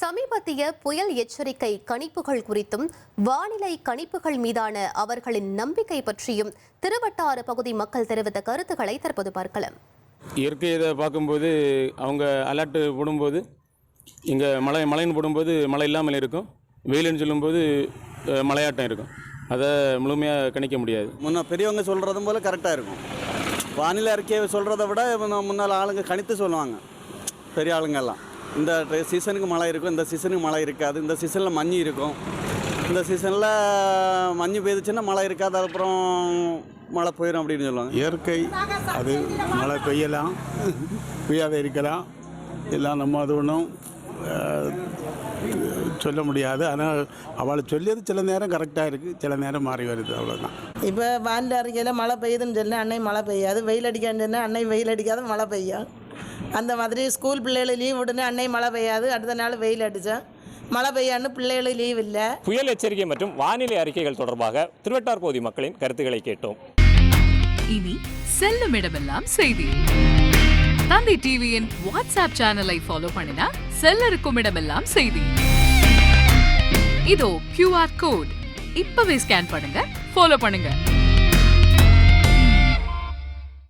சமீபத்திய புயல் எச்சரிக்கை கணிப்புகள் குறித்தும் வானிலை கணிப்புகள் மீதான அவர்களின் நம்பிக்கை பற்றியும் திருவட்டார பகுதி மக்கள் தெரிவித்த கருத்துக்களை தற்போது பார்க்கலாம். இயற்கை இதை பார்க்கும்போது அவங்க அலர்ட்டு போடும்போது இங்கே மழைன்னு போடும்போது மழை இல்லாமல் இருக்கும், வெயிலுன்னு சொல்லும்போது மழையாட்டம் இருக்கும். அதை முழுமையாக கணிக்க முடியாது. முன்ன பெரியவங்க சொல்கிறதும் போல் கரெக்டாக இருக்கும். வானிலை அறிக்கையை சொல்கிறத விட முன்னால் ஆளுங்க கணித்து சொல்லுவாங்க. பெரிய ஆளுங்கெல்லாம் இந்த சீசனுக்கு மழை இருக்கும், இந்த சீசனுக்கு மழை இருக்காது, இந்த சீசனில் மഞ്ഞ് இருக்கும், இந்த சீசனில் மഞ്ഞ് பெய்துச்சுன்னா மழை இருக்காது, அப்புறம் மழை போயிடும் அப்படின்னு சொல்லுவாங்க. இயற்கை அது மழை பெய்யலாம், பெய்யாத இருக்கலாம், எல்லாம் நம்ம அது ஒன்றும் சொல்ல முடியாது. ஆனால் அவளை சொல்லியது சில நேரம் கரெக்டாக இருக்குது, சில நேரம் மாறி வருது, அவ்வளோதான். இப்போ வானிலை அறிக்கையில் மழை பெய்யுதுன்னு சொன்னால் அன்னை மழை பெய்யாது, வெயில் அடிக்கான்னு சொன்னால் அன்னை வெயில் அடிக்காத மழை பெய்யும். அந்த மாதிரி ஸ்கூல் பிள்ளைகளை லீவ் விட்டுன்னு அன்னை மழை பெய்யாது, அடுத்த நாள் வெயில் அடித்தா மழை பெய்யான்னு பிள்ளைகளும் லீவ் இல்லை. புயல் எச்சரிக்கை மற்றும் வானிலை அறிக்கைகள் தொடர்பாக திருவட்டார் பகுதி மக்களின் கருத்துக்களை கேட்டோம். இனி செல்லும் இடமெல்லாம் செய்தி. தந்தி டிவியின் வாட்ஸ்அப் சேனலை ஃபாலோ பண்ணினா செல்ல இருக்கும் இடமெல்லாம் செய்தி. இதோ QR கோட் இப்பவே ஸ்கேன் பண்ணுங்க, ஃபாலோ பண்ணுங்க.